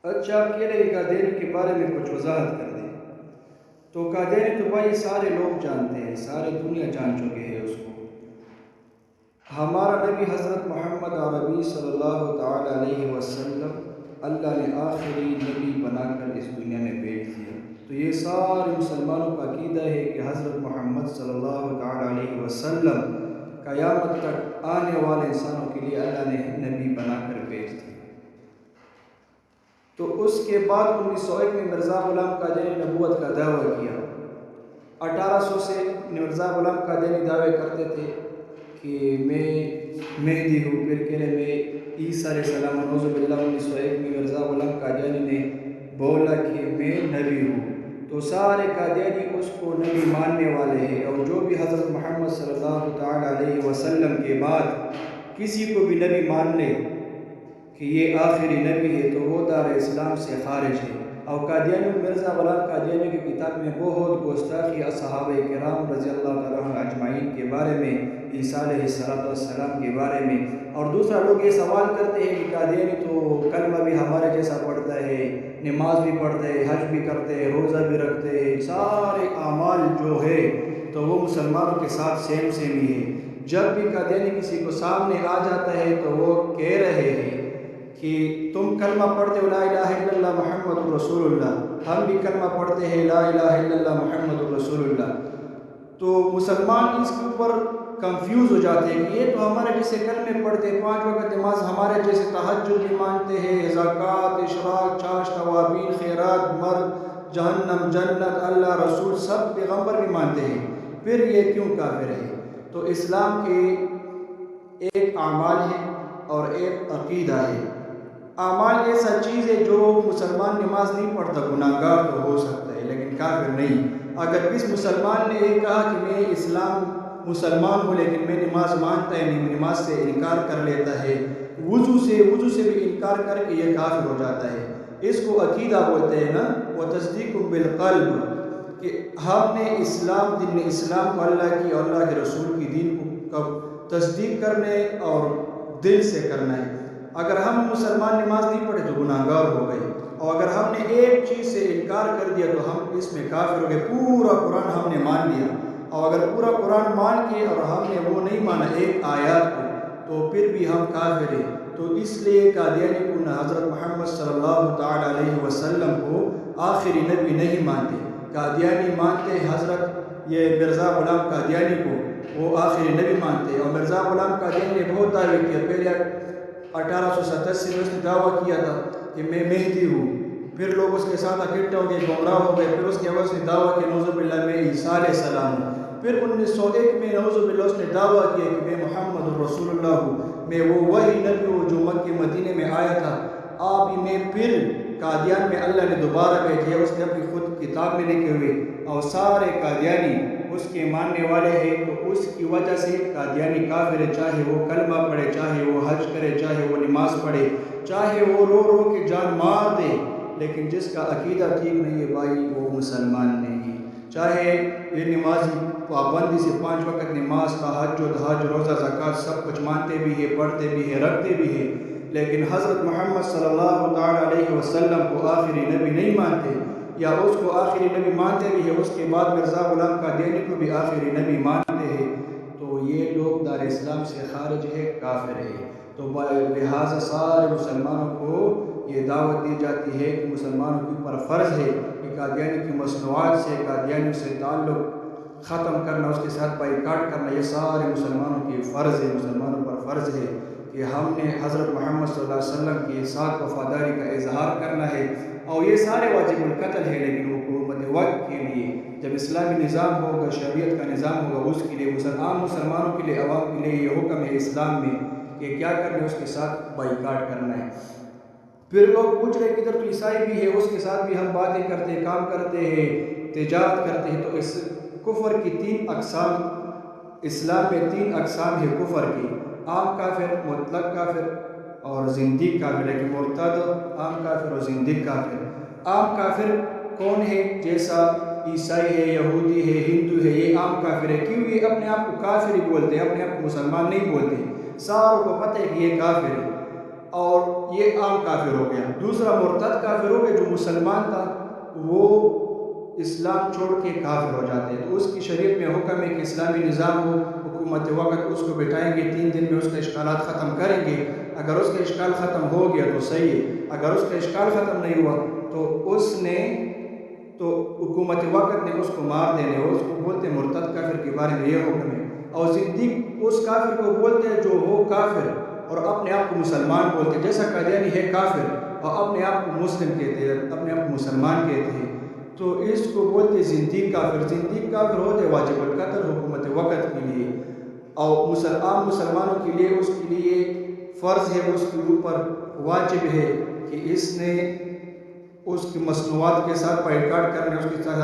اچھا، آپ کہہ رہے ہیں قادیانی کے بارے میں کچھ وضاحت کر دیں۔ تو قادیانی تو بھائی سارے لوگ جانتے ہیں، ساری دنیا جان چکے ہیں اس کو۔ ہمارا نبی حضرت محمد عربی صلی اللہ تعالی علیہ وسلم اللہ نے آخری نبی بنا کر اس دنیا میں بھیج دیا۔ تو یہ سارے مسلمانوں کا عقیدہ ہے کہ حضرت محمد صلی اللہ تعالی علیہ وسلم قیامت تک آنے والے انسانوں کے لیے اللہ نے نبی بنا کر بھیج دیا۔ تو اس کے بعد 1901 میں مرزا غلام قادیانی نے نبوت کا دعویٰ کیا۔ 1800 سے مرزا غلام قادیانی دعوے کرتے تھے کہ میں مہدی ہوں، پھر کہہ رہے میں عیسیٰ علیہ السلام، نعوذ باللہ۔ 1901 میں مرزا غلام قادیانی نے بولا کہ میں نبی ہوں، تو سارے قادیانی اس کو نبی ماننے والے ہیں، اور جو بھی حضرت محمد صلی اللہ تعالی علیہ وسلم کے بعد کسی کو بھی نبی مان لے کہ یہ آخری نبی ہے تو وہ دار اسلام سے خارج ہے۔ اور قادیانی مرزا غلام قادیانی کی کتاب میں بہت گستاخی صحابہ کرام رضی اللہ تعالیٰ عنہ اجمعین کے بارے میں، عیسیٰ علیہ السلام کے بارے میں۔ اور دوسرا لوگ یہ سوال کرتے ہیں کہ قادیانی تو کلمہ بھی ہمارے جیسا پڑھتا ہے، نماز بھی پڑھتا ہے، حج بھی کرتے ہیں، روزہ بھی رکھتے ہیں، سارے اعمال جو ہے تو وہ مسلمانوں کے ساتھ سیم ہی ہے۔ جب بھی قادیانی کسی کو سامنے آ جاتا ہے تو وہ کہہ رہے ہیں کہ تم کلمہ پڑھتے ہو لا الہ الا اللہ محمد رسول اللہ، ہم بھی کلمہ پڑھتے ہیں لا الہ الا اللہ محمد رسول اللہ۔ تو مسلمان اس کے اوپر کنفیوز ہو جاتے ہیں کہ یہ تو ہمارے جیسے کلمے پڑھتے ہیں، 5 وقت نماز ہمارے جیسے، تہجد بھی مانتے ہیں، زکوٰۃ، اشراق، چاشت، توابین، خیرات، مرد، جہنم، جنت، اللہ، رسول، سب پیغمبر بھی مانتے ہیں، پھر یہ کیوں کافر ہے؟ تو اسلام کے ایک اعمال ہے اور ایک عقیدہ ہے۔ اعمال ایسا چیز ہے جو مسلمان نماز نہیں پڑھتا گناہ گار تو ہو سکتا ہے لیکن کافر نہیں۔ اگر اس مسلمان نے یہ کہا کہ میں اسلام مسلمان ہوں لیکن میں نماز مانتا ہے نہیں، نماز سے انکار کر لیتا ہے، وضو سے بھی انکار کر کے یہ کافر ہو جاتا ہے۔ اس کو عقیدہ بولتے ہیں نا، وتصدیق بالقلب، کہ ہم نے اسلام، دین اسلام کو، اللہ کی اور اللہ کے رسول کی دین کو تصدیق کرنے اور دل سے کرنا ہے۔ اگر ہم مسلمان نماز نہیں پڑھے تو گناہ گار ہو گئے، اور اگر ہم نے ایک چیز سے انکار کر دیا تو ہم اس میں کافر ہو گئے۔ پورا قرآن ہم نے مان لیا، اور اگر پورا قرآن مان کے اور ہم نے وہ نہیں مانا ایک آیات کو تو پھر بھی ہم کافر ہیں۔ تو اس لیے قادیانی کو حضرت محمد صلی اللہ تعالی علیہ وسلم کو آخری نبی نہیں مانتے۔ قادیانی مانتے حضرت یہ مرزا غلام قادیانی کو وہ آخری نبی مانتے، اور مرزا غلام قادیانی نے بہت دعوے کیا۔ پہلے 1887 میں اس نے دعویٰ کیا تھا کہ میں مہدی ہوں، پھر لوگ اس کے ساتھ اکٹھے ہو گئے، گمراہ ہو گئے، پھر اس کے بعد اس نے دعویٰ کیا نعوذ باللہ میں عیسیٰ علیہ السلام ہوں، پھر 1901 میں نعوذ باللہ اس نے دعویٰ کیا کہ میں محمد رسول اللہ ہوں، میں وہ وہی نبی ہوں جو مکہ مدینے میں آیا تھا۔ آپ ہی میں پھر قادیان میں اللہ نے دوبارہ بھیجا، اس نے اپنی خود کتاب میں لکھے ہوئے، اور سارے قادیانی اس کے ماننے والے ہیں، تو اس کی وجہ سے قادیانی کافر ہے، چاہے وہ کلمہ پڑھے، چاہے وہ حج کرے، چاہے وہ نماز پڑھے، چاہے وہ رو رو کے جان مار دے، لیکن جس کا عقیدہ ٹھیک نہیں ہے بھائی وہ مسلمان نہیں ہے۔ چاہے یہ نمازی پابندی سے 5 وقت نماز، تہجد، حج، روزہ، زکوٰۃ سب کچھ مانتے بھی ہیں، پڑھتے بھی ہیں، رکھتے بھی ہیں، لیکن حضرت محمد صلی اللہ تعالی علیہ وسلم کو آخری نبی نہیں مانتے، یا اس کو آخری نبی مانتے بھی ہیں، اس کے بعد مرزا غلام قادیانی کو بھی آخری نبی مانتے ہیں، تو یہ لوگ دار اسلام سے خارج ہے، کافر ہے۔ تو لہٰذا سارے مسلمانوں کو یہ دعوت دی جاتی ہے کہ مسلمانوں کے اوپر فرض ہے کہ قادیانی کی مصنوعات سے، قادیانی سے تعلق ختم کرنا، اس کے ساتھ بائیکاٹ کرنا، یہ سارے مسلمانوں کی فرض ہے، مسلمانوں پر فرض ہے کہ ہم نے حضرت محمد صلی اللہ علیہ وسلم کی ساتھ وفاداری کا اظہار کرنا ہے، اور یہ سارے واجب القتل ہے، لیکن حکومت وقت کے لیے جب اسلامی نظام ہوگا، شریعت کا نظام ہوگا، اس کے لیے عام مسلمانوں کے لیے، عوام کے لیے یہ حکم ہے اسلام میں کہ کیا کرنا ہے، اس کے ساتھ بائیکاٹ کرنا ہے۔ پھر لوگ پوچھ رہے کہ ادھر تو عیسائی بھی ہے، اس کے ساتھ بھی ہم باتیں کرتے ہیں، کام کرتے ہیں، تجارت کرتے ہیں، تو اس کفر کی 3 اقسام، اسلام میں 3 اقسام ہے کفر کی: عام کافر، مطلق کافر اور زندیق کافر، لیکن مرتد، عام کافر اور زندیق کافر۔ عام کافر کون ہے؟ جیسا عیسائی ہے، یہودی ہے، ہندو ہے، یہ عام کافر ہے۔ کیوں؟ یہ اپنے آپ کو کافر ہی بولتے ہیں، اپنے آپ کو مسلمان نہیں بولتے، ساروں کو پتہ ہے کہ یہ کافر ہے۔ اور یہ عام کافر ہو گیا۔ دوسرا مرتد کافر ہو گیا، جو مسلمان تھا وہ اسلام چھوڑ کے کافر ہو جاتے ہیں، تو اس کی شریعت میں حکم ہے کہ اسلامی نظام ہو، حکومت وقت اس کو بٹھائیں گے، 3 دن میں اس کا اشکالات ختم کریں گے۔ اگر اس کا اشکال ختم ہو گیا تو صحیح ہے، اگر اس کا اشکال ختم نہیں ہوا تو حکومت وقت نے اس کو مار دینے، اور اس کو بولتے ہیں مرتد کافر کے بارے میں یہ حکم ہے۔ اور زندیق اس کافر کو بولتے ہیں جو ہو کافر اور اپنے آپ کو مسلمان بولتے ہیں، جیسا قادیانی ہے کافر اور اپنے آپ کو مسلم کہتے ہیں، اپنے آپ کو مسلمان کہتے ہیں، تو اس کو بولتے ہیں زندیق کافر۔ زندیق کافر ہوتے واجب القتل حکومت وقت کے لیے، اور عام مسلمانوں کے لیے اس کے لیے فرض ہے، اس کے اوپر واجب ہے کہ اس نے اس کی مصنوعات کے ساتھ بائیکاٹ کرنے، اس کے ساتھ